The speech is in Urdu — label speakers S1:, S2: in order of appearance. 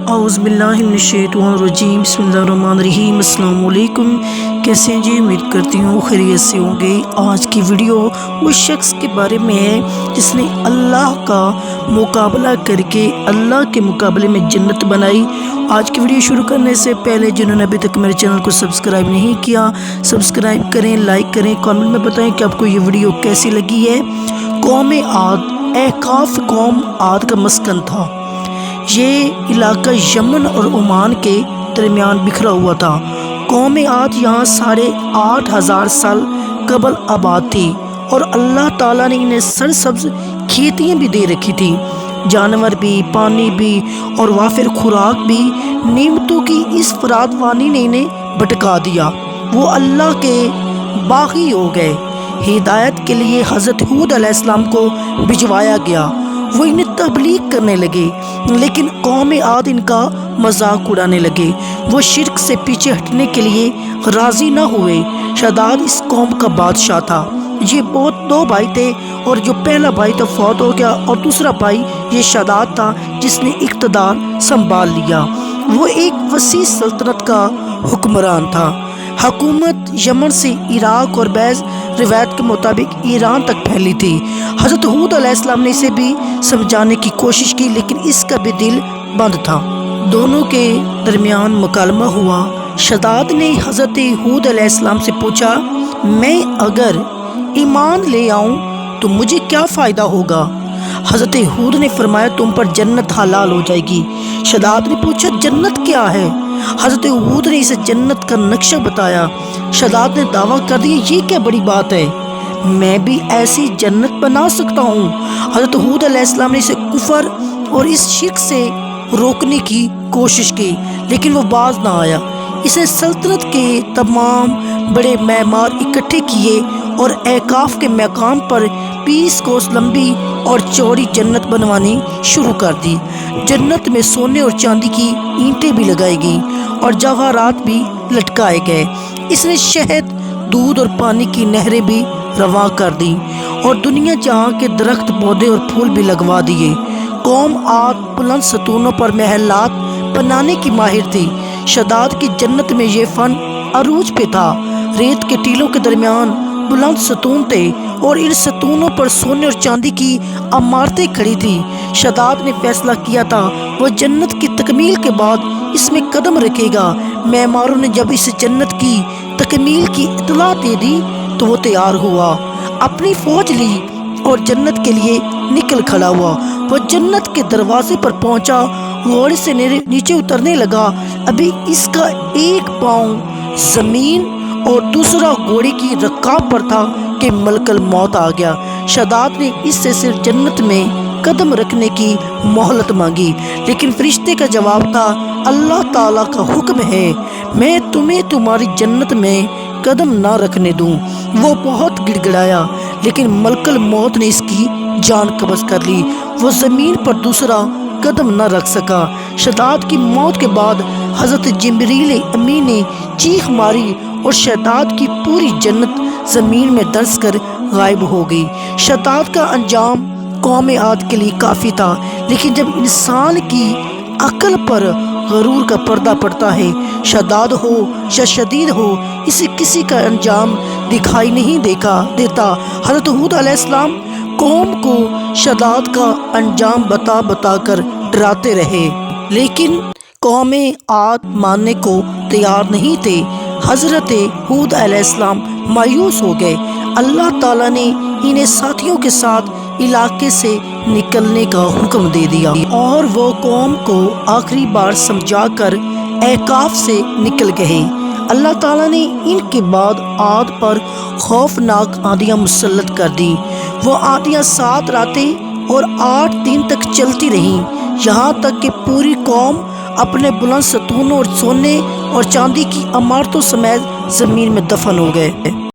S1: اعوذ باللہ من الشیطان الرجیم بسم اللہ الرحمن الرحیم السلام علیکم۔ کیسے ہیں جی؟ امید کرتی ہوں خیریت سے ہوں گے۔ آج کی ویڈیو اس شخص کے بارے میں ہے جس نے اللہ کا مقابلہ کر کے اللہ کے مقابلے میں جنت بنائی۔ آج کی ویڈیو شروع کرنے سے پہلے جنہوں نے ابھی تک میرے چینل کو سبسکرائب نہیں کیا، سبسکرائب کریں، لائک کریں، کامنٹ میں بتائیں کہ آپ کو یہ ویڈیو کیسی لگی ہے۔ قوم عاد احقاف قوم عاد کا مسکن تھا۔ یہ علاقہ یمن اور عمان کے درمیان بکھرا ہوا تھا۔ قوم عاد یہاں 8,500 سال قبل آباد تھی اور اللہ تعالیٰ نے انہیں سرسبز کھیتیاں بھی دے رکھی تھی، جانور بھی، پانی بھی اور وافر خوراک بھی۔ نعمتوں کی اس فراوانی نے انہیں بھٹکا دیا، وہ اللہ کے باغی ہو گئے۔ ہدایت کے لیے حضرت ہود علیہ السلام کو بھجوایا گیا، وہ انہیں تبلیغ کرنے لگے، لیکن قوم عاد ان کا مذاق اڑانے لگے۔ وہ شرک سے پیچھے ہٹنے کے لیے راضی نہ ہوئے۔ شداد اس قوم کا بادشاہ تھا۔ یہ دو بھائی تھے اور جو پہلا بھائی تھا فوت ہو گیا اور دوسرا بھائی یہ شداد تھا جس نے اقتدار سنبھال لیا۔ وہ ایک وسیع سلطنت کا حکمران تھا۔ حکومت یمن سے عراق اور بعض روایت کے مطابق ایران تک پھیلی تھی۔ حضرت ہود علیہ السلام نے اسے بھی سمجھانے کی کوشش کی، لیکن اس کا بھی دل بند تھا۔ دونوں کے درمیان مکالمہ ہوا۔ شداد نے حضرت ہود علیہ السلام سے پوچھا، میں اگر ایمان لے آؤں تو مجھے کیا فائدہ ہوگا؟ حضرت ہود نے فرمایا، تم پر جنت حلال ہو جائے گی۔ شداد نے پوچھا، جنت کیا ہے؟ حضرت ہود نے اسے جنت کا نقشہ بتایا۔ شداد نے دعویٰ کر دیا، یہ کیا بڑی بات ہے، میں بھی ایسی جنت بنا سکتا ہوں۔ حضرت ہود علیہ السلام نے اسے کفر اور اس شرک سے روکنے کی کوشش کی، لیکن وہ باز نہ آیا۔ اسے سلطنت کے تمام بڑے معمار اکٹھے کیے اور احقاف کے مقام پر 20 کوس لمبی اور چوڑی جنت بنوانی شروع کر دی۔ جنت میں سونے اور چاندی کی اینٹیں بھی لگائی گئیں اور جواہرات بھی لٹکائے گئے۔ اس نے شہد، دودھ اور پانی کی نہریں بھی رواں کر دیں اور دنیا جہاں کے درخت، پودے اور پھول بھی لگوا دیے۔ قوم عاد بلند ستونوں پر محلات بنانے کی ماہر تھی۔ شداد کی جنت میں یہ فن عروج پہ تھا۔ ریت کے ٹیلوں کے درمیان بلند ستون تھے اور ان ستونوں پر سونے اور چاندی کی عمارتیں کھڑی تھیں۔ شداد نے فیصلہ کیا تھا وہ جنت کی تکمیل کے بعد اس میں قدم رکھے گا۔ معماروں نے جب اس جنت کی تکمیل کی اطلاع دے دی تو وہ تیار ہوا، اپنی فوج لی اور جنت کے لیے نکل کھڑا ہوا۔ وہ جنت کے دروازے پر پہنچا، گھوڑے سے نیچے اترنے لگا۔ ابھی اس کا ایک پاؤں زمین اور دوسرا گھوڑے کی رکاب پر تھا کہ ملک الموت آ گیا۔ شداد نے اس سے صرف جنت میں قدم رکھنے کی مہلت مانگی، لیکن فرشتے کا جواب تھا، اللہ تعالیٰ کا حکم ہے میں تمہیں تمہاری جنت میں قدم نہ رکھنے دوں۔ وہ بہت گڑ گڑایا، لیکن ملک الموت نے اس کی جان قبض کر لی۔ وہ زمین پر دوسرا قدم نہ رکھ سکا۔ شداد کی موت کے بعد حضرت جبریل امین نے چیخ ماری اور شداد کی پوری جنت زمین میں دھنس کر غائب ہو گئی۔ شداد کا انجام قوم عاد کے لیے کافی تھا، لیکن جب انسان کی عقل پر غرور کا پردہ پڑتا ہے، شداد ہو یا شدید ہو، اسے کسی کا انجام دکھائی نہیں دیتا۔ حضرت ہود علیہ السلام قوم کو شداد کا انجام بتا کر ڈراتے رہے، لیکن قوم عاد ماننے کو تیار نہیں تھے۔ حضرت ہود علیہ السلام مایوس ہو گئے۔ اللہ تعالیٰ نے انہیں ساتھیوں کے ساتھ علاقے سے نکلنے کا حکم دے دیا اور وہ قوم کو آخری بار سمجھا کر احقاف سے نکل گئے۔ اللہ تعالیٰ نے ان کے بعد عاد پر خوفناک آندیاں مسلط کر دی۔ وہ آندیاں 7 راتیں اور 8 دن تک چلتی رہیں، یہاں تک کہ پوری قوم اپنے بلند ستونوں اور سونے اور چاندی کی عمارتوں سمیت زمین میں دفن ہو گئے۔